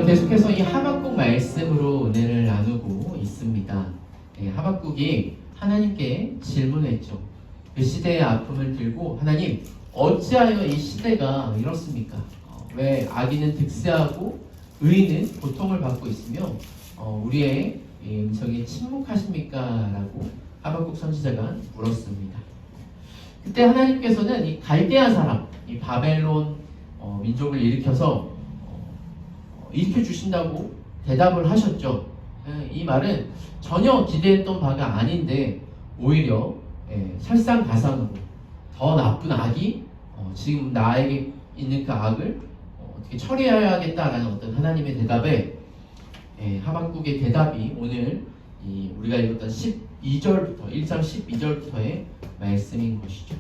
계속해서 이 하박국 말씀으로 은혜를 나누고 있습니다. 하박국이 하나님께 질문했죠. 그 시대의 아픔을 들고 하나님 어찌하여 이 시대가 이렇습니까? 왜 악인은 득세하고 의인은 고통을 받고 있으며 우리의 음성이 침묵하십니까? 라고 하박국 선지자가 물었습니다. 그때 하나님께서는 이 갈대아 사람, 이 바벨론 민족을 일으켜 주신다고 대답을 하셨죠. 이 말은 전혀 기대했던 바가 아닌데 오히려 설상가상으로 더 나쁜 악이 지금 나에게 있는 그 악을 어떻게 처리해야겠다라는 어떤 하나님의 대답에 하박국의 대답이 오늘 우리가 읽었던 12절부터 1장 12절부터의 말씀인 것이죠.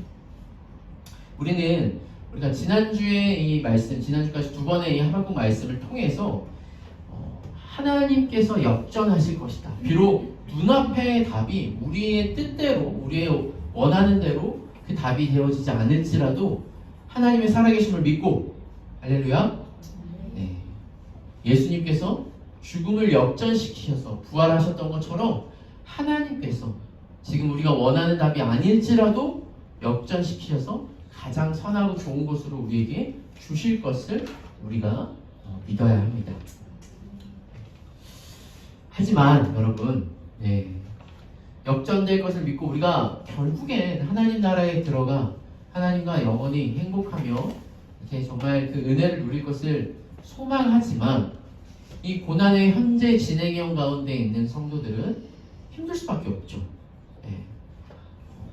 우리가 지난주에 이 말씀, 지난주까지 두 번의 이 하박국 말씀을 통해서 하나님께서 역전하실 것이다. 비록 눈앞의 답이 우리의 뜻대로, 우리의 원하는 대로 그 답이 되어지지 않을지라도 하나님의 살아계심을 믿고, 할렐루야. 네. 예수님께서 죽음을 역전시키셔서 부활하셨던 것처럼 하나님께서 지금 우리가 원하는 답이 아닐지라도 역전시키셔서 가장 선하고 좋은 것으로 우리에게 주실 것을 우리가 믿어야 합니다. 하지만 여러분, 역전될 것을 믿고 우리가 결국엔 하나님 나라에 들어가 하나님과 영원히 행복하며 이렇게 정말 그 은혜를 누릴 것을 소망하지만 이 고난의 현재 진행형 가운데 있는 성도들은 힘들 수밖에 없죠.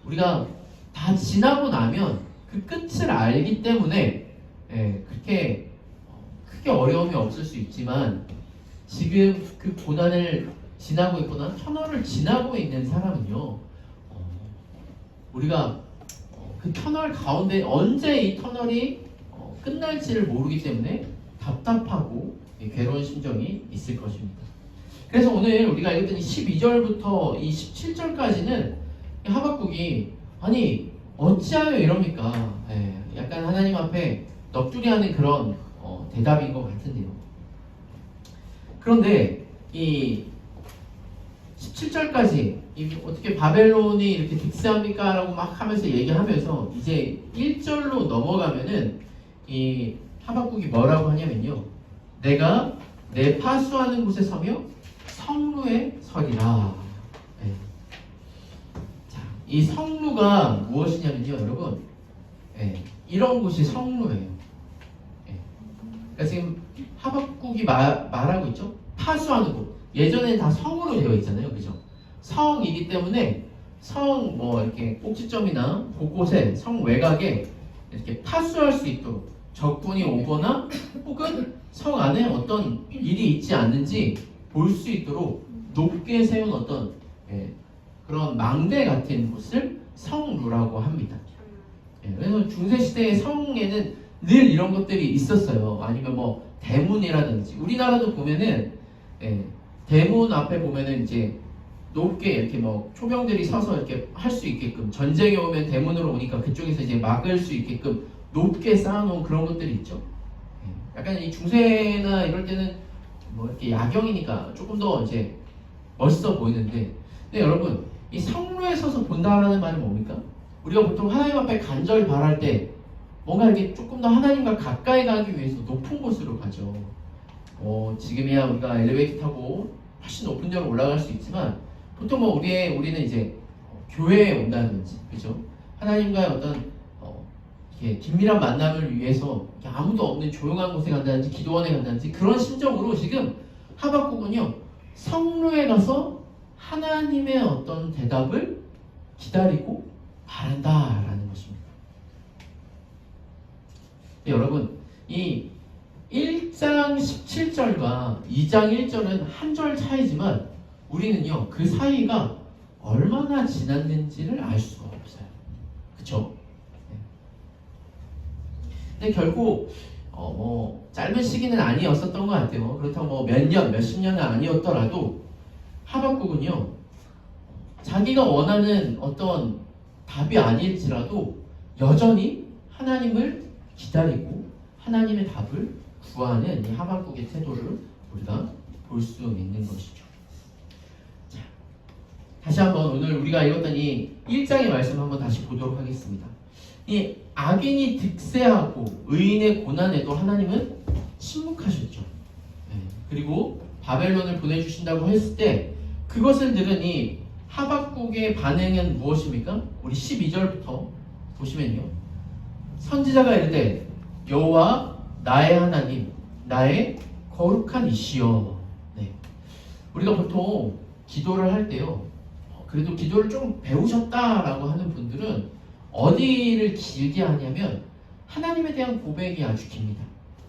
우리가 다 지나고 나면 그 끝을 알기 때문에 그렇게 크게 어려움이 없을 수 있지만 지금 그 고난을 지나고 있거나 터널을 지나고 있는 사람은요, 우리가 그 터널 가운데 언제 이 터널이 끝날지를 모르기 때문에 답답하고 괴로운 심정이 있을 것입니다. 그래서 오늘 우리가 읽었던 12절부터 이 17절까지는 하박국이 아니 어찌하여 이럽니까? 약간 하나님 앞에 넋두리하는 그런 대답인 것 같은데요. 그런데 이 17절까지 어떻게 바벨론이 이렇게 득세합니까? 라고 막 하면서 얘기하면서 이제 1절로 넘어가면은 이 하박국이 뭐라고 하냐면요, 내가 내 파수하는 곳에 서며 성루에 서리라. 자, 이 성루가 무엇이냐면요, 여러분, 이런 곳이 성루예요. 그러니까 지금 하박국이 말하고 있죠. 파수하는 곳. 예전에는 다 성으로 되어 있잖아요, 그죠? 성이기 때문에 성 이렇게 꼭지점이나 곳곳에 성 외곽에 이렇게 파수할 수 있도록 적군이 오거나 혹은 성 안에 어떤 일이 있지 않는지 볼 수 있도록 높게 세운 어떤 그런 망대 같은 곳을 성루라고 합니다. 그래서 중세시대의 성에는 늘 이런 것들이 있었어요. 아니면 대문이라든지 우리나라도 보면은 대문 앞에 보면은 이제 높게 이렇게 초병들이 서서 이렇게 할 수 있게끔, 전쟁이 오면 대문으로 오니까 그쪽에서 이제 막을 수 있게끔 높게 쌓아놓은 그런 것들이 있죠. 약간 이 중세나 이럴 때는 이렇게 야경이니까 조금 더 이제 멋있어 보이는데, 근데 여러분 이 성루에 서서 본다라는 말은 뭡니까? 우리가 보통 하나님 앞에 간절히 바랄 때 뭔가 이렇게 조금 더 하나님과 가까이 가기 위해서 높은 곳으로 가죠. 지금이야 우리가 엘리베이터 타고 훨씬 높은 데로 올라갈 수 있지만 보통 우리는 이제 교회에 온다든지, 그죠? 하나님과의 어떤 이렇게 긴밀한 만남을 위해서 아무도 없는 조용한 곳에 간다든지 기도원에 간다든지 그런 심정으로 지금 하박국은요, 성루에 가서 하나님의 어떤 대답을 기다리고 바란다라는 것입니다. 여러분, 이 1장 17절과 2장 1절은 한 절 차이지만 우리는요, 그 사이가 얼마나 지났는지를 알 수가 없어요. 그쵸? 근데 결국 짧은 시기는 아니었었던 것 같아요. 그렇다고 몇 년, 몇십 년은 아니었더라도 하박국은요, 자기가 원하는 어떤 답이 아닐지라도 여전히 하나님을 기다리고 하나님의 답을 구하는 이 하박국의 태도를 우리가 볼 수 있는 것이죠. 자, 다시 한번 오늘 우리가 읽었던 이 1장의 말씀 한번 다시 보도록 하겠습니다. 이 악인이 득세하고 의인의 고난에도 하나님은 침묵하셨죠. 그리고 바벨론을 보내주신다고 했을 때 그것을 들은 이 하박국의 반응은 무엇입니까? 우리 12절부터 보시면요. 선지자가 이르되 여호와 나의 하나님 나의 거룩한 이시여. 네. 우리가 보통 기도를 할 때요. 그래도 기도를 좀 배우셨다라고 하는 분들은 어디를 길게 하냐면 하나님에 대한 고백이 아주 깁니다.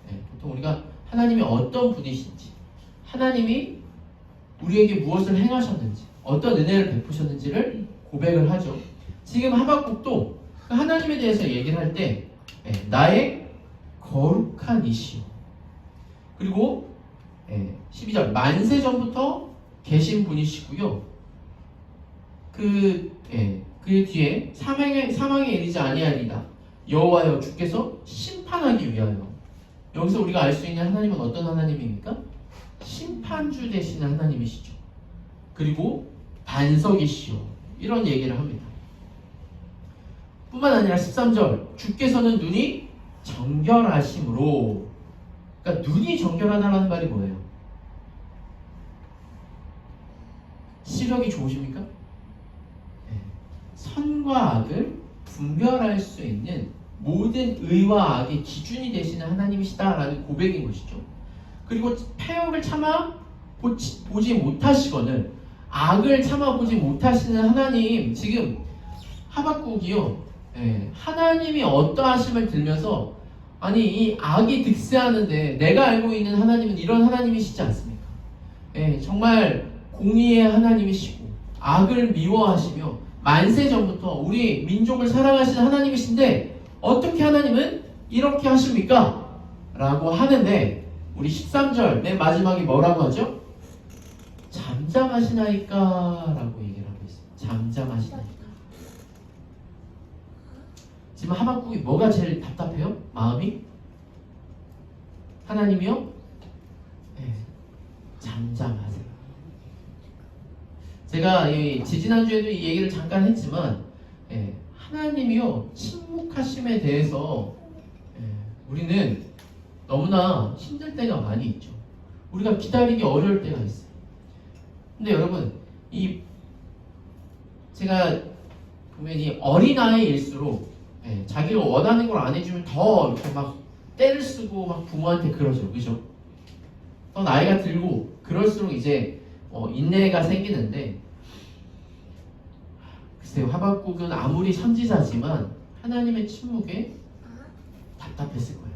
네. 보통 우리가 하나님이 어떤 분이신지 하나님이 우리에게 무엇을 행하셨는지 어떤 은혜를 베푸셨는지를 고백을 하죠. 지금 하박국도 그 하나님에 대해서 얘기를 할 때 나의 거룩한 이시여. 그리고 12절 만세 전부터 계신 분이시고요. 그 뒤에 사망에 이르지 아니하리다. 여호와여 주께서 심판하기 위하여. 여기서 우리가 알 수 있는 하나님은 어떤 하나님입니까? 심판주 되시는 하나님이시죠. 그리고 반석이시오. 이런 얘기를 합니다. 뿐만 아니라 13절 주께서는 눈이 정결하심으로. 그러니까 눈이 정결하다는 말이 뭐예요? 시력이 좋으십니까? 선과 악을 분별할 수 있는 모든 의와 악의 기준이 되시는 하나님이시다라는 고백인 것이죠. 그리고 패역을 참아 보지 못하시거늘 악을 참아 보지 못하시는 하나님. 지금 하박국이요. 하나님이 어떠하심을 들면서 아니 이 악이 득세하는데 내가 알고 있는 하나님은 이런 하나님이시지 않습니까? 정말 공의의 하나님이시고 악을 미워하시며 만세 전부터 우리 민족을 사랑하시는 하나님이신데 어떻게 하나님은 이렇게 하십니까? 라고 하는데 우리 13절 맨 마지막에 뭐라고 하죠? 잠잠하시나이까 라고 얘기를 하고 있습니다. 잠잠하시나이까. 지금 하박국이 뭐가 제일 답답해요? 마음이? 하나님이요? 잠잠하세요. 제가 지지난주에도 이 얘기를 잠깐 했지만 하나님이요 침묵하심에 대해서 우리는 너무나 힘들 때가 많이 있죠. 우리가 기다리기 어려울 때가 있어요. 근데 여러분 제가 보면 이 어린아이일수록 자기가 원하는 걸 안 해주면 더 이렇게 막 때를 쓰고 막 부모한테 그러죠. 그죠? 더 나이가 들고 그럴수록 이제 인내가 생기는데 글쎄요. 하박국은 아무리 선지자지만 하나님의 침묵에 답답했을 거예요.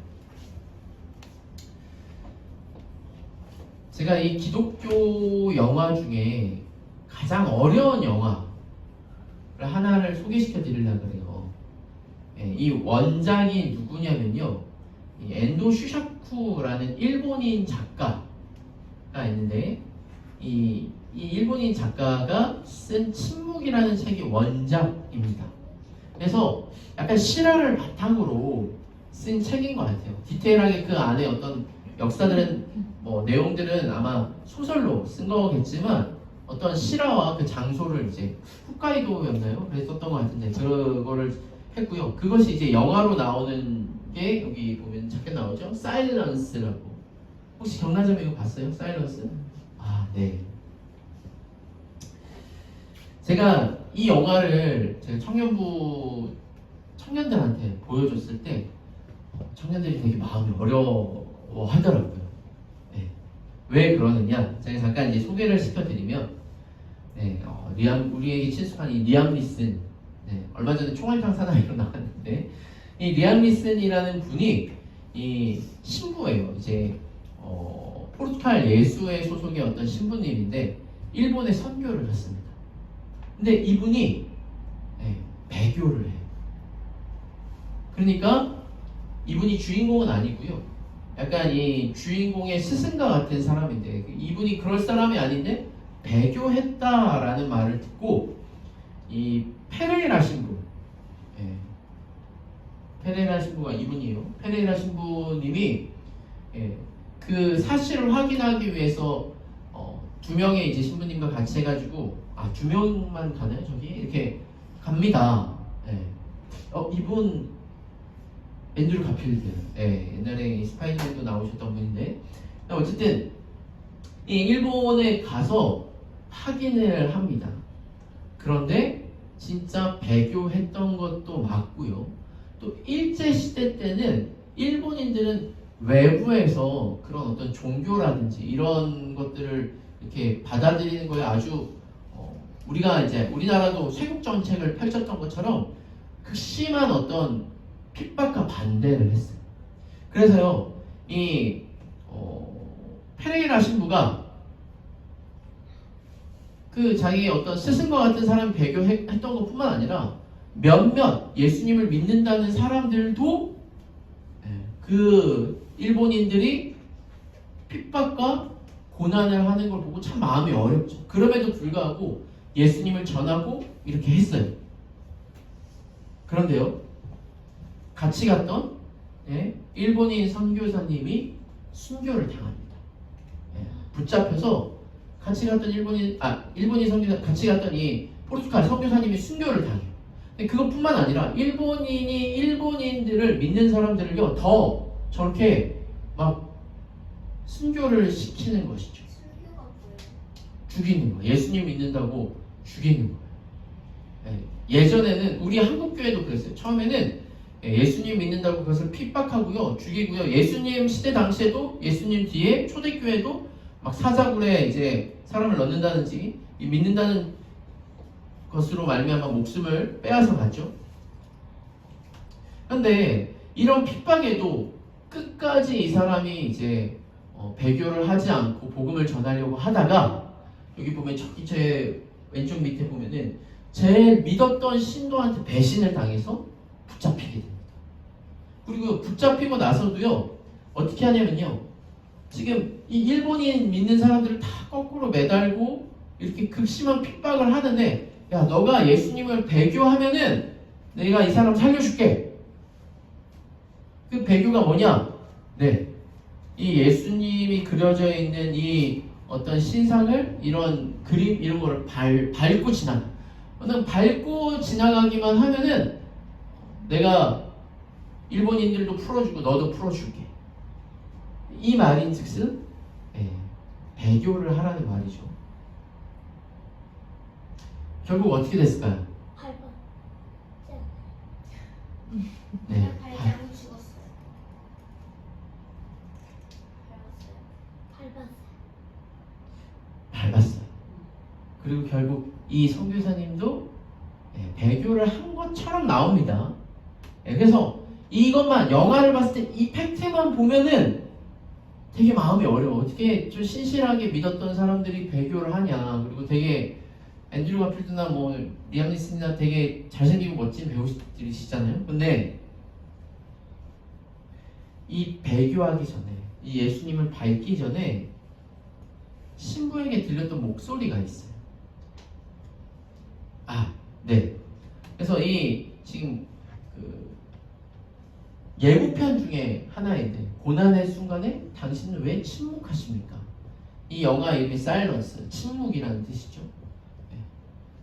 제가 이 기독교 영화 중에 가장 어려운 영화를 하나를 소개시켜 드리려고 그래요. 이 원작이 누구냐면요. 이 엔도 슈샤쿠라는 일본인 작가가 있는데 이 일본인 작가가 쓴 침묵이라는 책이 원작입니다. 그래서 약간 실화를 바탕으로 쓴 책인 것 같아요. 디테일하게 그 안에 어떤 역사들은 내용들은 아마 소설로 쓴 거겠지만 어떤 실화와 그 장소를 이제 홋카이도였나요? 그랬었던 것 같은데 그거를 했고요. 그것이 이제 영화로 나오는 게 여기 보면 잠깐 나오죠. 사일런스라고. 혹시 경나점 이거 봤어요? 사일런스? 아, 네. 제가 이 영화를 제가 청년들한테 보여줬을 때 청년들이 되게 마음이 어려워하더라고요. 네. 왜 그러느냐? 제가 잠깐 이제 소개를 시켜드리면, 우리에게 친숙한 이 리암 리슨, 얼마 전에 총알탕 사나이로 나왔는데 이 리암 리슨이라는 분이 이 신부예요. 이제 포르투갈 예수회 소속의 어떤 신부님인데 일본에 선교를 했습니다. 근데 이분이 배교를 해요. 그러니까 이분이 주인공은 아니고요. 약간 이 주인공의 스승과 같은 사람인데 이분이 그럴 사람이 아닌데 배교했다라는 말을 듣고 이 페레이라 신부, 페레이라 신부가 이분이에요. 페레이라 신부님이 그 사실을 확인하기 위해서 두 명의 이제 신부님과 같이 해가지고 두 명만 가나요 저기 이렇게 갑니다. 예. 이분 앤드류 가필드. 예, 옛날에 스파이더맨도 나오셨던 분인데 어쨌든 이 일본에 가서 확인을 합니다. 그런데 진짜 배교했던 것도 맞고요. 또 일제 시대 때는 일본인들은 외부에서 그런 어떤 종교라든지 이런 것들을 이렇게 받아들이는 거에 아주 우리가 이제 우리나라도 쇄국 정책을 펼쳤던 것처럼 극심한 어떤 핍박과 반대를 했어요. 그래서요, 이 페레이라 신부가 그 자기 어떤 스승과 같은 사람 배교했던 것뿐만 아니라 몇몇 예수님을 믿는다는 사람들도 그 일본인들이 핍박과 고난을 하는 걸 보고 참 마음이 어렵죠. 그럼에도 불구하고 예수님을 전하고 이렇게 했어요. 그런데요, 같이 갔던 일본인 선교사님이 순교를 당합니다. 붙잡혀서 같이 갔던 일본인 선교사 같이 갔던 이 포르투갈 선교사님이 순교를 당해요. 근데 그것뿐만 아니라 일본인이 일본인들을 믿는 사람들을요 더 저렇게 막 순교를 시키는 것이죠. 죽이는 거예요. 예수님 믿는다고 죽이는 거예요. 예전에는 우리 한국 교회도 그랬어요. 처음에는 예수님 믿는다고 그것을 핍박하고요, 죽이고요. 예수님 시대 당시에도 예수님 뒤에 초대교회도 막 사자굴에 이제 사람을 넣는다든지 믿는다는 것으로 말미암아 목숨을 빼앗아 가죠. 그런데 이런 핍박에도 끝까지 이 사람이 이제 배교를 하지 않고 복음을 전하려고 하다가 여기 보면 저기 제 왼쪽 밑에 보면은 제일 믿었던 신도한테 배신을 당해서 붙잡히게 됩니다. 그리고 붙잡히고 나서도요 어떻게 하냐면요, 지금 이 일본인 믿는 사람들을 다 거꾸로 매달고 이렇게 극심한 핍박을 하는데, 야 너가 예수님을 배교하면은 내가 이 사람 살려줄게. 그 배교가 뭐냐? 이 예수님이 그려져 있는 이 어떤 신상을, 이런 그림 이런 거를 밟고 지나가. 밟고 지나가기만 하면은 내가 일본인들도 풀어주고 너도 풀어줄게. 이 말인즉슨 배교를 하라는 말이죠. 결국 어떻게 됐을까요? 8번. 네. 발장 죽었어요. 밟았어요. 그리고 결국 이 선교사님도 배교를 한 것처럼 나옵니다. 그래서 이것만 영화를 봤을 때 이 팩트만 보면은 되게 마음이 어려워. 어떻게 좀 신실하게 믿었던 사람들이 배교를 하냐. 그리고 되게 앤드류 가필드나 뭐 리암 니슨이나 되게 잘생기고 멋진 배우들이시잖아요. 근데 이 배교하기 전에, 이 예수님을 밟기 전에 신부에게 들렸던 목소리가 있어요. 그래서 이 지금 그 예고편 중에 하나인데, 고난의 순간에 당신은 왜 침묵하십니까? 이 영화 이름이 사일런스, 침묵이라는 뜻이죠.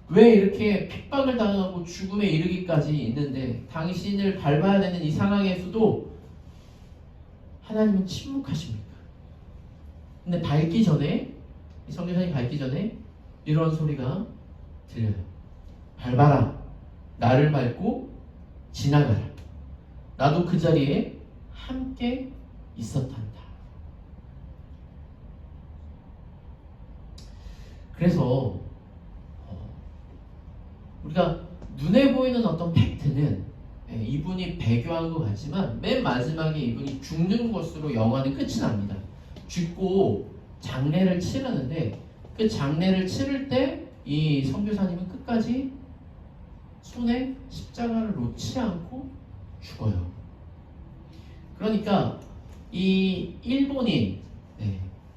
왜 이렇게 핍박을 당하고 죽음에 이르기까지 있는데 당신을 밟아야 되는 이 상황에서도 하나님은 침묵하십니까? 근데 밟기 전에, 이 선교사님 밟기 전에 이런 소리가 들려요. 밟아라. 나를 밟고 지나가라. 나도 그 자리에 함께 있었단다. 그래서 우리가 눈에 보이는 어떤 팩트는 이분이 배교한 것 같지만 맨 마지막에 이분이 죽는 것으로 영화는 끝이 납니다. 죽고 장례를 치르는데, 그 장례를 치를 때 이 선교사님은 끝까지 손에 십자가를 놓지 않고 죽어요. 그러니까 이 일본인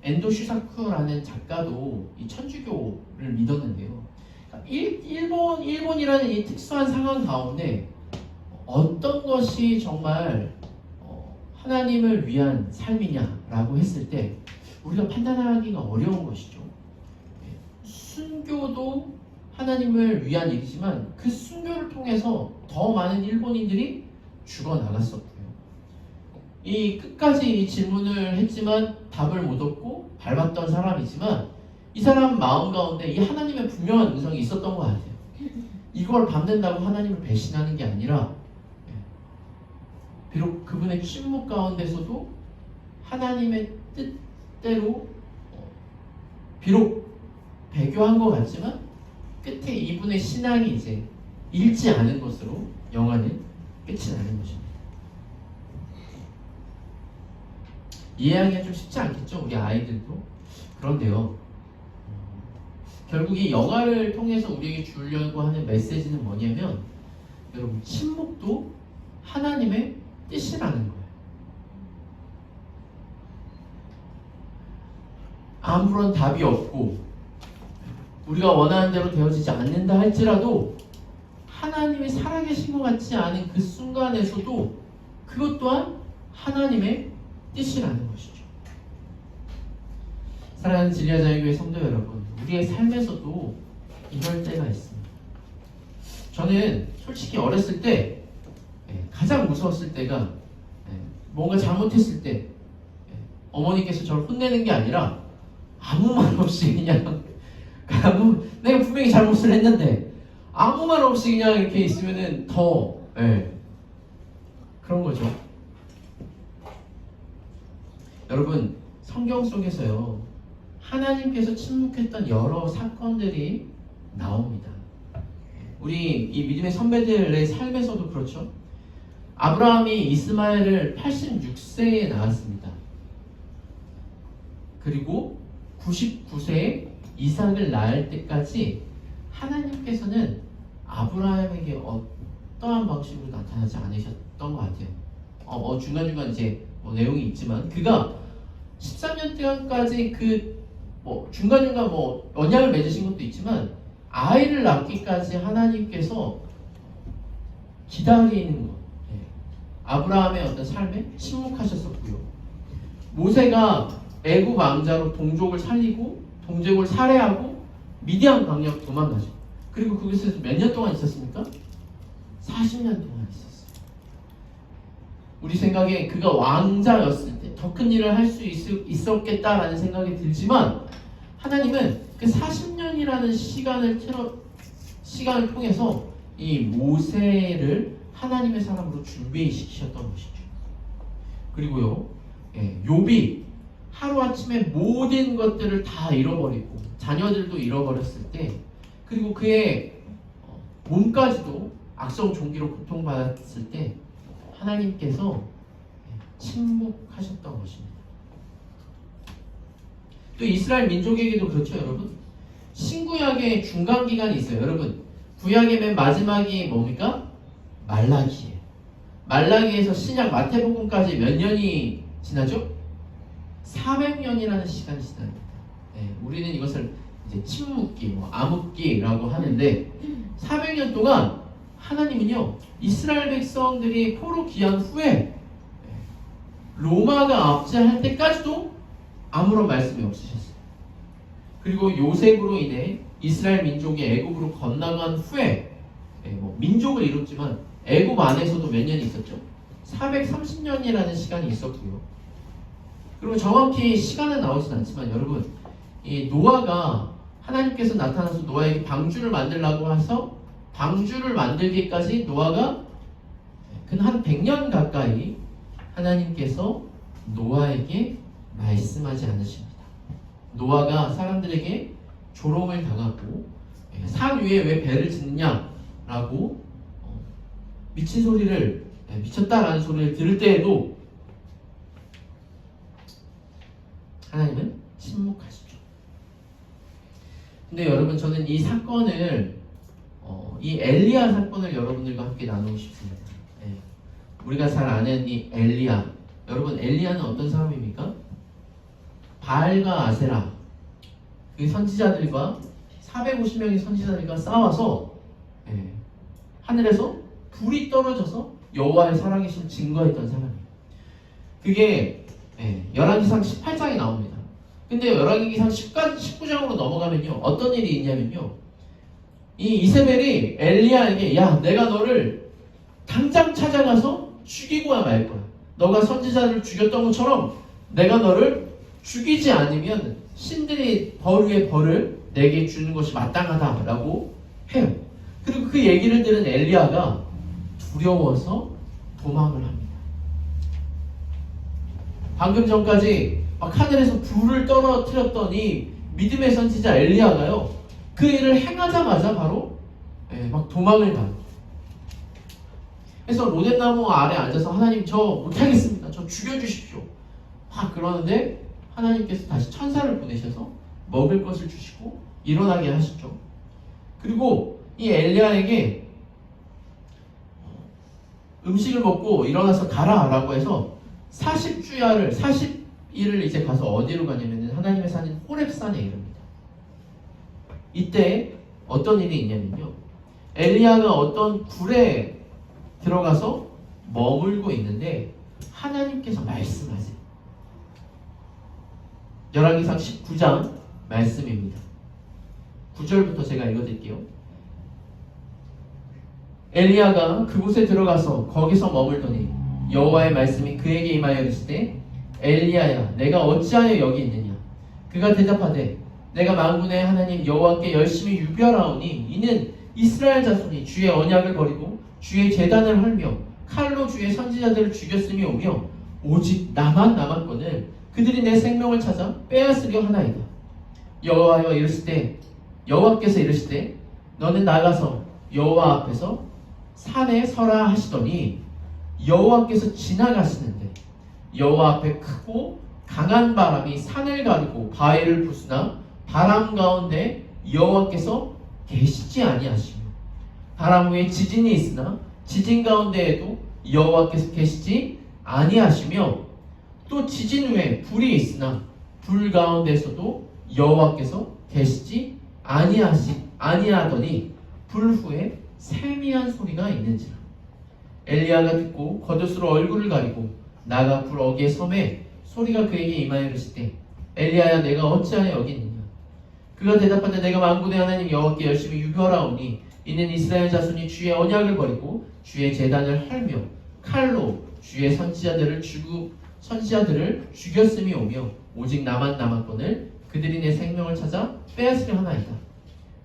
엔도 슈사쿠라는 작가도 이 천주교를 믿었는데요. 일본이라는 이 특수한 상황 가운데 어떤 것이 정말 하나님을 위한 삶이냐라고 했을 때 우리가 판단하기가 어려운 것이죠. 순교도 하나님을 위한 일이지만 그 순교를 통해서 더 많은 일본인들이 죽어나갔었고요. 이 끝까지 이 질문을 했지만 답을 못 얻고 밟았던 사람이지만 이 사람 마음 가운데 이 하나님의 분명한 음성이 있었던 것 같아요. 이걸 밟는다고 하나님을 배신하는 게 아니라 비록 그분의 침묵 가운데서도 하나님의 뜻대로 비록 배교한 것 같지만 끝에 이분의 신앙이 이제 잃지 않은 것으로 영화는 끝이 나는 것입니다. 이해하기가 좀 쉽지 않겠죠? 우리 아이들도. 그런데요, 결국 이 영화를 통해서 우리에게 주려고 하는 메시지는 뭐냐면 여러분, 침묵도 하나님의 뜻이라는 거예요. 아무런 답이 없고 우리가 원하는 대로 되어지지 않는다 할지라도 하나님이 살아계신 것 같지 않은 그 순간에서도 그것 또한 하나님의 뜻이라는 것이죠. 사랑하는 진리자유교회 성도 여러분, 우리의 삶에서도 이럴 때가 있습니다. 저는 솔직히 어렸을 때 가장 무서웠을 때가 뭔가 잘못했을 때 어머니께서 저를 혼내는 게 아니라 아무 말 없이 그냥 내가 분명히 잘못을 했는데 아무 말 없이 그냥 이렇게 있으면은 더 그런 거죠. 여러분, 성경 속에서요 하나님께서 침묵했던 여러 사건들이 나옵니다. 우리 이 믿음의 선배들의 삶에서도 그렇죠. 아브라함이 이스마엘을 86세에 낳았습니다. 그리고 99세에 이삭을 낳을 때까지 하나님께서는 아브라함에게 어떠한 방식으로 나타나지 않으셨던 것 같아요. 중간중간 이제 내용이 있지만 그가 13년 동안까지 중간중간 언약을 맺으신 것도 있지만 아이를 낳기까지 하나님께서 기다리는 것, 아브라함의 어떤 삶에 침묵하셨었고요. 모세가 애굽 왕자로 동족을 살리고 동족을 살해하고 미디안 광야로 도망가죠. 그리고 그곳에서 몇 년 동안 있었습니까? 40년 동안 있었어요. 우리 생각에 그가 왕자였을 때 더 큰 일을 할 수 있었겠다라는 생각이 들지만 하나님은 그 40년이라는 시간을 통해서 이 모세를 하나님의 사람으로 준비시키셨던 것이죠. 그리고요, 욥이 하루아침에 모든 것들을 다 잃어버리고 자녀들도 잃어버렸을 때, 그리고 그의 몸까지도 악성 종기로 고통받았을 때 하나님께서 침묵하셨던 것입니다. 또 이스라엘 민족에게도 그렇죠, 여러분. 신구약의 중간 기간이 있어요. 여러분, 구약의 맨 마지막이 뭡니까? 말라기예요. 말라기에서 신약 마태복음까지 몇 년이 지나죠? 400년이라는 시간이 지납니다. 우리는 이것을 이제 침묵기, 암흑기라고 하는데 400년 동안 하나님은요 이스라엘 백성들이 포로 귀환 후에 로마가 압제할 때까지도 아무런 말씀이 없으셨어요. 그리고 요셉으로 인해 이스라엘 민족이 애굽으로 건너간 후에 민족을 이뤘지만 애굽 안에서도 몇 년이 있었죠? 430년이라는 시간이 있었고요. 그리고 정확히 시간은 나오진 않지만 여러분, 이 노아가 하나님께서 나타나서 노아에게 방주를 만들라고 해서 방주를 만들기까지 노아가 한 100년 가까이 하나님께서 노아에게 말씀하지 않으십니다. 노아가 사람들에게 조롱을 당하고 산 위에 왜 배를 짓느냐라고 미친 소리를 미쳤다라는 소리를 들을 때에도 하나님은 침묵하시죠. 근데 여러분, 저는 이 사건을 이 엘리야 사건을 여러분들과 함께 나누고 싶습니다. 우리가 잘 아는 이 엘리야, 여러분, 엘리야는 어떤 사람입니까? 바알과 아세라, 그 선지자들과 450명의 선지자들과 싸워서 하늘에서 불이 떨어져서 여호와의 살아계심을 증거했던 사람이에요. 그게 열왕기상 18장에 나옵니다. 근데 열왕기상 19장으로 넘어가면요, 어떤 일이 있냐면요, 이 이세벨이 엘리야에게 야, 내가 너를 당장 찾아가서 죽이고야 말 거야. 너가 선지자를 죽였던 것처럼 내가 너를 죽이지 않으면 신들이 벌 위에 벌을 내게 주는 것이 마땅하다라고 해요. 그리고 그 얘기를 들은 엘리야가 두려워서 도망을 합니다. 방금 전까지 막 하늘에서 불을 떨어뜨렸던 이 믿음의 선지자 엘리야가요, 그 일을 행하자마자 바로 막 도망을 가요. 그래서 로뎀나무 아래 앉아서 하나님 저 못하겠습니다. 저 죽여주십시오. 막 그러는데 하나님께서 다시 천사를 보내셔서 먹을 것을 주시고 일어나게 하시죠. 그리고 이 엘리야에게 음식을 먹고 일어나서 가라라고 해서 40일을 이제 가서 어디로 가냐면 하나님의 산인 호렙산에 이릅니다. 이때 어떤 일이 있냐면요, 엘리야가 어떤 굴에 들어가서 머물고 있는데 하나님께서 말씀하세요. 열왕기상 19장 말씀입니다. 9절부터 제가 읽어드릴게요. 엘리야가 그곳에 들어가서 거기서 머물더니 여호와의 말씀이 그에게 임하여 이르시되 엘리야야, 내가 어찌하여 여기 있느냐? 그가 대답하되 내가 만군의 하나님 여호와께 열심히 유별하오니 이는 이스라엘 자손이 주의 언약을 버리고 주의 제단을 헐며 칼로 주의 선지자들을 죽였음이 오며 오직 나만 남았거늘 그들이 내 생명을 찾아 빼앗으려 하나이다. 여호와께서 이르시되 너는 나가서 여호와 앞에서 산에 서라 하시더니 여호와께서 지나가시는데 여호와 앞에 크고 강한 바람이 산을 가르고 바위를 부수나 바람 가운데 여호와께서 계시지 아니하시며 바람 후에 지진이 있으나 지진 가운데에도 여호와께서 계시지 아니하시며 또 지진 후에 불이 있으나 불 가운데서도 여호와께서 계시지 아니하더니 불 후에 세미한 소리가 있는지라. 엘리야가 듣고 겉옷으로 얼굴을 가리고 나가 불 어귀에 섬에 소리가 그에게 임하여 이르시되 엘리야야, 내가 어찌하여 여기 있느냐? 그가 대답하되 내가 만군의 하나님 여호와께 열심히 유별하오니 이는 이스라엘 자손이 주의 언약을 버리고 주의 제단을 헐며 칼로 주의 선지자들을 죽였음이 오며 오직 나만 남았거늘 그들이 내 생명을 찾아 빼앗으려 하나이다.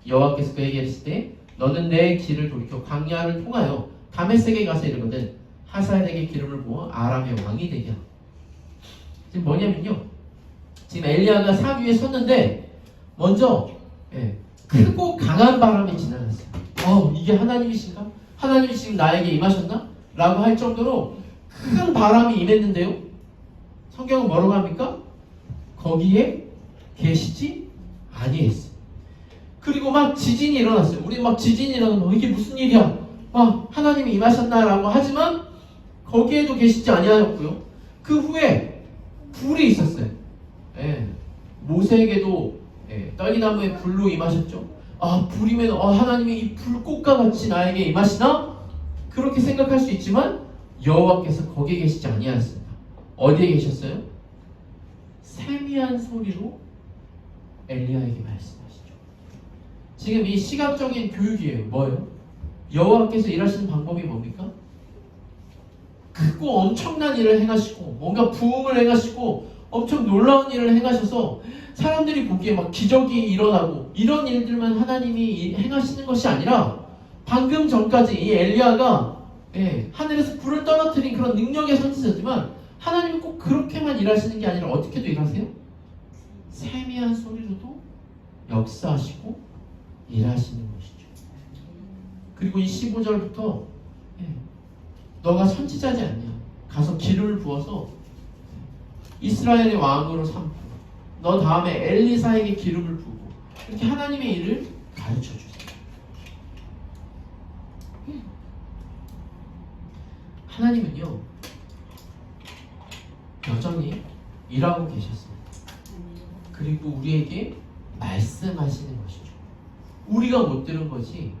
여호와께서 그에게 이르시되 너는 내 길을 돌이켜 광야를 통하여 다메섹에 가서 이르거든 하사엘에게 기름을 부어 아람의 왕이 되게 하라. 지금 뭐냐면요, 지금 엘리야가 산 위에 섰는데 먼저 크고 강한 바람이 지나갔어요. 이게 하나님이신가? 하나님이 지금 나에게 임하셨나? 라고 할 정도로 큰 바람이 임했는데요, 성경은 뭐라고 합니까? 거기에 계시지 아니했어요. 그리고 막 지진이 일어났어요. 우리 막 지진이 일어나면 이게 무슨 일이야? 하나님이 임하셨나라고 하지만 거기에도 계시지 아니하였고요. 그 후에 불이 있었어요. 모세에게도 떨기나무에 불로 임하셨죠. 불이면 하나님이 이 불꽃과 같이 나에게 임하시나? 그렇게 생각할 수 있지만 여호와께서 거기에 계시지 아니하였습니다. 어디에 계셨어요? 세미한 소리로 엘리야에게 말씀하시죠. 지금 이 시각적인 교육이에요. 뭐예요? 여호와께서 일하시는 방법이 뭡니까? 크고 엄청난 일을 행하시고 뭔가 부흥을 행하시고 엄청 놀라운 일을 행하셔서 사람들이 보기에 막 기적이 일어나고 이런 일들만 하나님이 행하시는 것이 아니라 방금 전까지 이 엘리야가 하늘에서 불을 떨어뜨린 그런 능력의 선지자지만 하나님은 꼭 그렇게만 일하시는 게 아니라 어떻게도 일하세요? 세미한 소리로도 역사하시고 일하시는 것이죠. 그리고 이 15절부터 너가 선지자지 않냐? 가서 기름을 부어서 이스라엘의 왕으로 삼고 너 다음에 엘리사에게 기름을 부고 이렇게 하나님의 일을 가르쳐 주세요. 하나님은요 여전히 일하고 계셨습니다. 그리고 우리에게 말씀하시는 것이죠. 우리가 못 들은 것이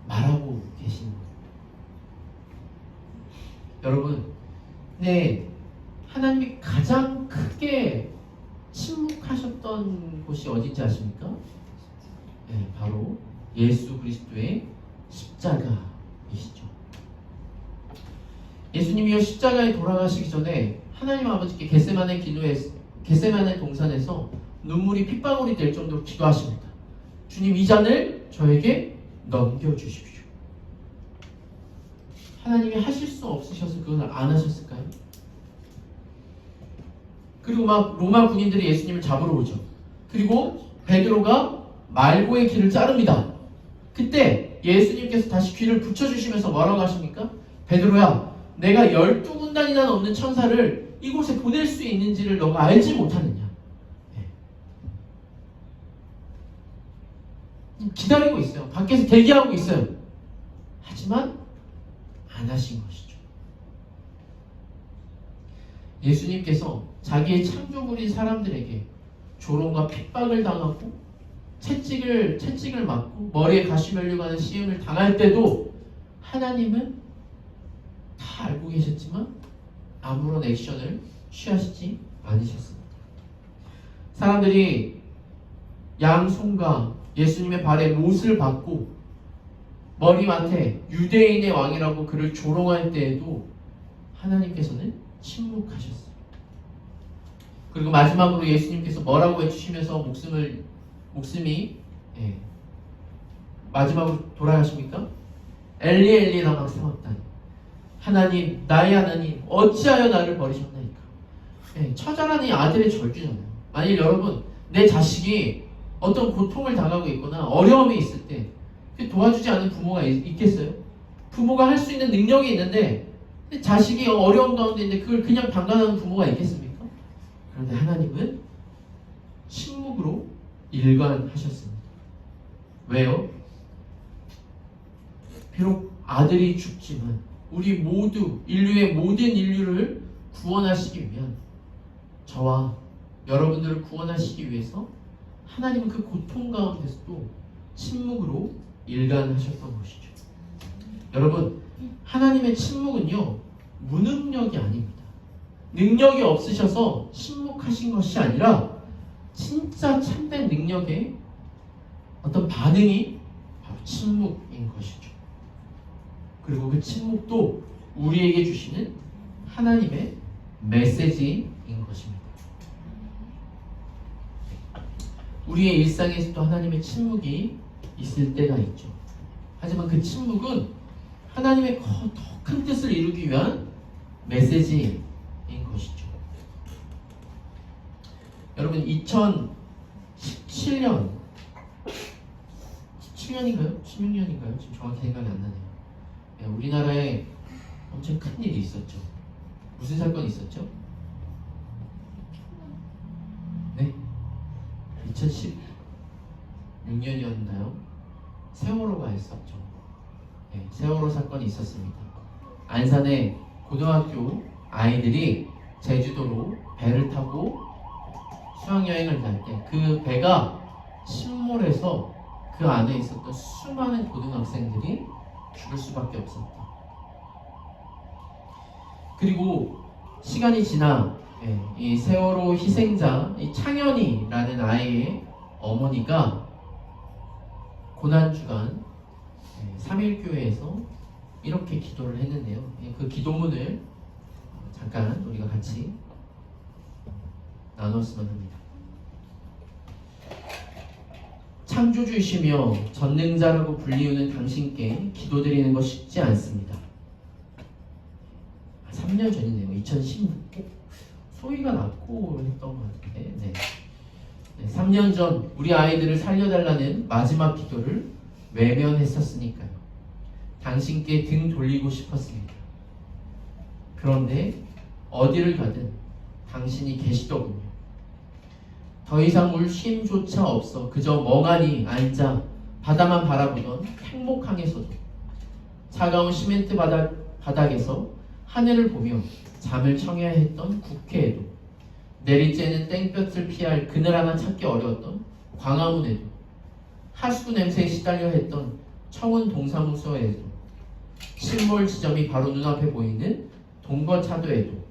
말하고 계시는 거예요. 여러분, 하나님이 가장 크게 침묵하셨던 곳이 어딘지 아십니까? 네, 바로 예수 그리스도의 십자가이시죠. 예수님이 십자가에 돌아가시기 전에 하나님 아버지께 겟세마네 동산에서 눈물이 핏방울이 될 정도로 기도하십니다. 주님, 이 잔을 저에게 넘겨주십시오. 하나님이 하실 수 없으셔서 그걸 안 하셨을까요? 그리고 막 로마 군인들이 예수님을 잡으러 오죠. 그리고 베드로가 말고의 귀를 자릅니다. 그때 예수님께서 다시 귀를 붙여주시면서 뭐라고 하십니까? 베드로야, 내가 12군단이나 넘는 천사를 이곳에 보낼 수 있는지를 너가 알지 못하느냐. 기다리고 있어요. 밖에서 대기하고 있어요. 하지만 안 하신 것이죠. 예수님께서 자기의 창조물인 사람들에게 조롱과 핍박을 당하고 채찍을 맞고 머리에 가시 면류가는 시험을 당할 때도 하나님은 다 알고 계셨지만 아무런 액션을 취하시지 않으셨습니다. 사람들이 양손과 예수님의 발에 못을 박고 머리맡에 유대인의 왕이라고 그를 조롱할 때에도 하나님께서는 침묵하셨어요. 그리고 마지막으로 예수님께서 뭐라고 해주시면서 목숨이 마지막으로 돌아가십니까? 엘리 엘리 라마 사박다니, 하나님 나의 하나님 어찌하여 나를 버리셨나이까. 처자라니 아들의 절규잖아요. 만일 여러분 내 자식이 어떤 고통을 당하고 있거나 어려움이 있을 때 도와주지 않는 부모가 있겠어요? 부모가 할 수 있는 능력이 있는데 자식이 어려움 가운데 있는데 그걸 그냥 방관하는 부모가 있겠습니까? 그런데 하나님은 침묵으로 일관하셨습니다. 왜요? 비록 아들이 죽지만 우리 모두 인류의 모든 인류를 구원하시기 위한, 저와 여러분들을 구원하시기 위해서 하나님은 그 고통 가운데서도 침묵으로 일관하셨던 것이죠. 여러분, 하나님의 침묵은요 무능력이 아닙니다. 능력이 없으셔서 침묵하신 것이 아니라 진짜 참된 능력의 어떤 반응이 바로 침묵인 것이죠. 그리고 그 침묵도 우리에게 주시는 하나님의 메시지인 것입니다. 우리의 일상에서도 하나님의 침묵이 있을 때가 있죠. 하지만 그 침묵은 하나님의 더 큰 뜻을 이루기 위한 메시지인 것이죠. 여러분, 2017년 17년인가요? 16년인가요? 지금 정확히 생각이 안 나네요. 우리나라에 엄청 큰 일이 있었죠. 무슨 사건이 있었죠? 네? 2016년이었나요? 세월호가 있었죠. 세월호 사건이 있었습니다. 안산에 고등학교 아이들이 제주도로 배를 타고 수학여행을 갈 때 그 배가 침몰해서 그 안에 있었던 수많은 고등학생들이 죽을 수밖에 없었다. 그리고 시간이 지나 이 세월호 희생자 이 창현이라는 아이의 어머니가 고난주간 3.1교회에서 이렇게 기도를 했는데요. 그 기도문을 잠깐 우리가 같이 나눴으면 합니다. 창조주이시며 전능자라고 불리우는 당신께 기도드리는 것 쉽지 않습니다. 3년 전이네요. 2016. 소희가 낳고 했던 것 같은데. 네. 3년 전 우리 아이들을 살려달라는 마지막 기도를 외면했었으니까요. 당신께 등 돌리고 싶었습니다. 그런데 어디를 가든 당신이 계시더군요. 더 이상 울 힘조차 없어 그저 멍하니 앉아 바다만 바라보던 행복항에서도, 차가운 시멘트 바닥에서 하늘을 보며 잠을 청해야 했던 국회에도, 내리쬐는 땡볕을 피할 그늘 하나 찾기 어려웠던 광화문에도, 하수구 냄새에 시달려 했던 청운 동사무소에도, 침몰 지점이 바로 눈앞에 보이는 동거차도에도,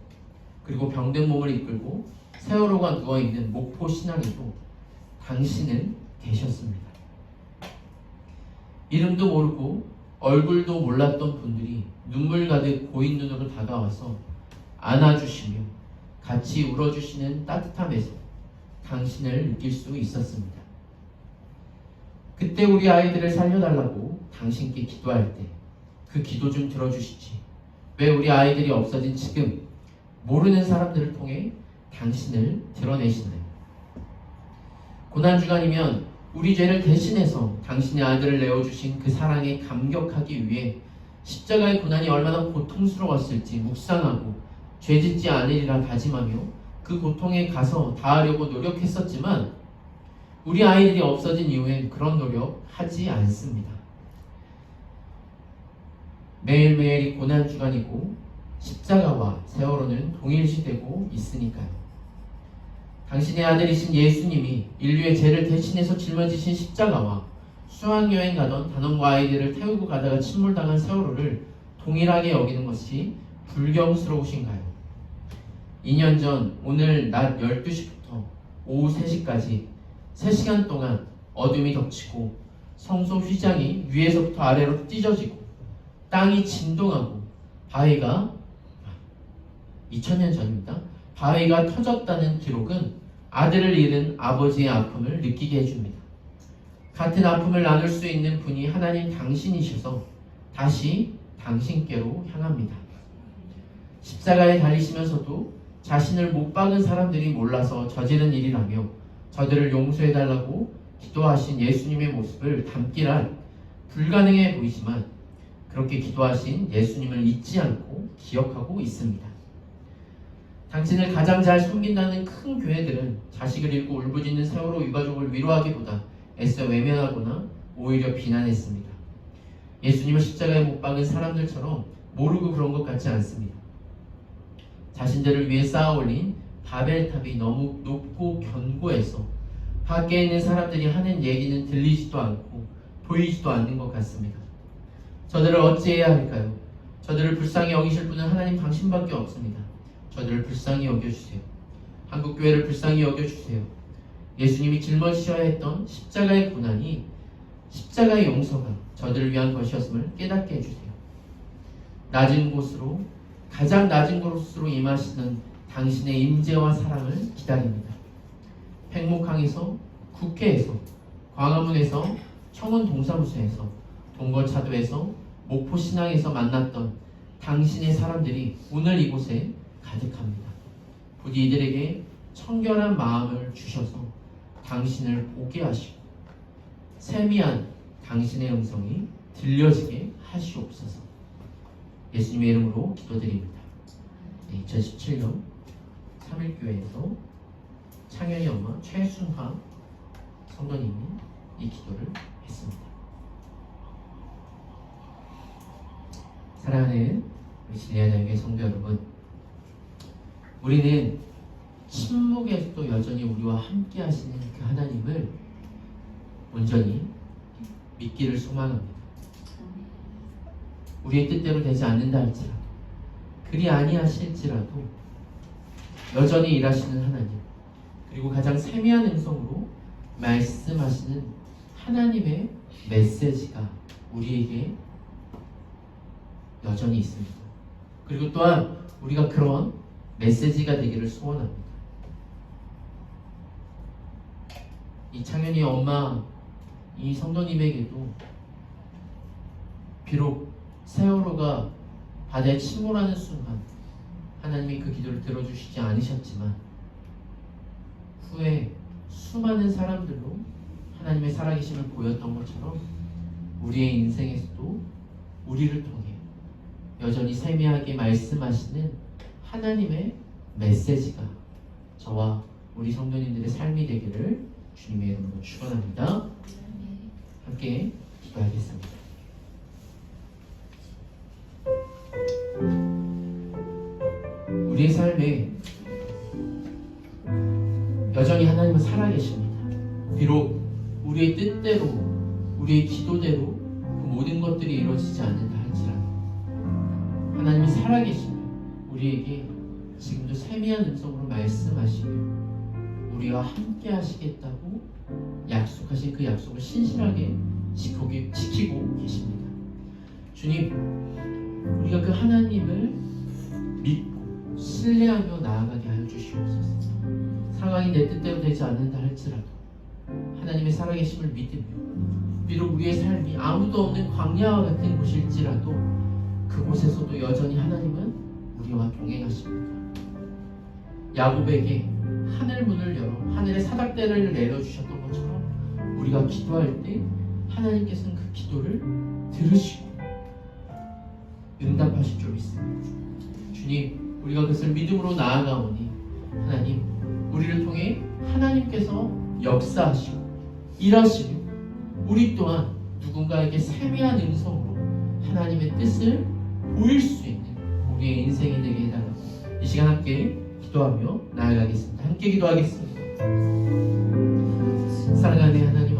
그리고 병든 몸을 이끌고 세월호가 누워있는 목포 신앙에도 당신은 계셨습니다. 이름도 모르고 얼굴도 몰랐던 분들이 눈물 가득 고인 눈으로 다가와서 안아주시며 같이 울어주시는 따뜻함에서 당신을 느낄 수 있었습니다. 그때 우리 아이들을 살려달라고 당신께 기도할 때 그 기도 좀 들어주시지. 왜 우리 아이들이 없어진 지금 모르는 사람들을 통해 당신을 드러내시나요? 고난주간이면 우리 죄를 대신해서 당신의 아들을 내어주신 그 사랑에 감격하기 위해 십자가의 고난이 얼마나 고통스러웠을지 묵상하고 죄짓지 않으리라 다짐하며 그 고통에 가서 닿으려고 노력했었지만 우리 아이들이 없어진 이후엔 그런 노력 하지 않습니다. 매일매일이 고난주간이고 십자가와 세월호는 동일시되고 있으니까요. 당신의 아들이신 예수님이 인류의 죄를 대신해서 짊어지신 십자가와 수학여행 가던 단원과 아이들을 태우고 가다가 침몰당한 세월호를 동일하게 여기는 것이 불경스러우신가요? 2년 전 오늘 낮 12시부터 오후 3시까지 3시간 동안 어둠이 덮치고 성소 휘장이 위에서부터 아래로 찢어지고 땅이 진동하고 바위가 2000년 전입니다. 바위가 터졌다는 기록은 아들을 잃은 아버지의 아픔을 느끼게 해줍니다. 같은 아픔을 나눌 수 있는 분이 하나님 당신이셔서 다시 당신께로 향합니다. 십자가에 달리시면서도 자신을 못 박은 사람들이 몰라서 저지른 일이라며 저들을 용서해달라고 기도하신 예수님의 모습을 담기란 불가능해 보이지만 그렇게 기도하신 예수님을 잊지 않고 기억하고 있습니다. 당신을 가장 잘 섬긴다는 큰 교회들은 자식을 잃고 울부짖는 세월호 유가족을 위로하기보다 애써 외면하거나 오히려 비난했습니다. 예수님을 십자가에 못 박은 사람들처럼 모르고 그런 것 같지 않습니다. 자신들을 위해 쌓아올린 바벨탑이 너무 높고 견고해서 밖에 있는 사람들이 하는 얘기는 들리지도 않고 보이지도 않는 것 같습니다. 저들을 어찌해야 할까요? 저들을 불쌍히 여기실 분은 하나님 당신밖에 없습니다. 저들을 불쌍히 여겨주세요. 한국교회를 불쌍히 여겨주세요. 예수님이 짊어지셔야 했던 십자가의 고난이 십자가의 용서가 저들을 위한 것이었음을 깨닫게 해주세요. 낮은 곳으로 가장 낮은 곳으로 임하시는 당신의 임재와 사랑을 기다립니다. 팽목항에서, 국회에서, 광화문에서, 청운 동사무소에서, 동거차도에서, 목포신앙에서 만났던 당신의 사람들이 오늘 이곳에 가득합니다. 부디 이들에게 청결한 마음을 주셔서 당신을 보게 하시고 세미한 당신의 음성이 들려지게 하시옵소서. 예수님의 이름으로 기도드립니다. 2017년 3일교회에서 창현이 엄마 최순화 성도님이 이 기도를 했습니다. 사랑하는 우리 진리하나님의 성도 여러분, 우리는 침묵에서도 여전히 우리와 함께 하시는 그 하나님을 온전히 믿기를 소망합니다. 우리의 뜻대로 되지 않는다 할지라도, 그리 아니하실지라도 여전히 일하시는 하나님, 그리고 가장 세미한 음성으로 말씀하시는 하나님의 메시지가 우리에게 여전히 있습니다. 그리고 또한 우리가 그런 메시지가 되기를 소원합니다. 이 창현이 엄마, 이 성도님에게도 비록 세월호가 바다에 침몰하는 순간 하나님이 그 기도를 들어주시지 않으셨지만 후에 수많은 사람들로 하나님의 살아계심을 보였던 것처럼 우리의 인생에서도 우리를 통해 여전히 세미하게 말씀하시는 하나님의 메시지가 저와 우리 성도님들의 삶이 되기를 주님의 이름으로 축원합니다. 함께 기도하겠습니다. 우리의 삶에 여전히 하나님은 살아계십니다. 비록 우리의 뜻대로, 우리의 기도대로 그 모든 것들이 이루어지지 않는다 할지라도 하나님이 살아계시며 우리에게 지금도 세미한 음성으로 말씀하시며 우리와 함께 하시겠다고 약속하신 그 약속을 신실하게 지키고 계십니다. 주님, 우리가 그 하나님을 믿고 신뢰하며 나아가게 하여 주시옵소서. 상황이 내 뜻대로 되지 않는다 할지라도 하나님의 살아계심을 믿으며 비록 우리의 삶이 아무도 없는 광야와 같은 곳일지라도 그곳에서도 여전히 하나님은 우리와 동행하십니다. 야곱에게 하늘 문을 열어 하늘의 사닥대를 내려주셨던 것처럼 우리가 기도할 때 하나님께서는 그 기도를 들으시고 응답하실 줄 믿습니다. 주님, 우리가 그것을 믿음으로 나아가오니 하나님, 우리를 통해 하나님께서 역사하시고 일하시며 우리 또한 누군가에게 세미한 음성으로 하나님의 뜻을 보일 수 있는 우리의 인생이 되게 해달라고 이 시간 함께 기도하며 나아가겠습니다. 함께 기도하겠습니다. 사랑하는 하나님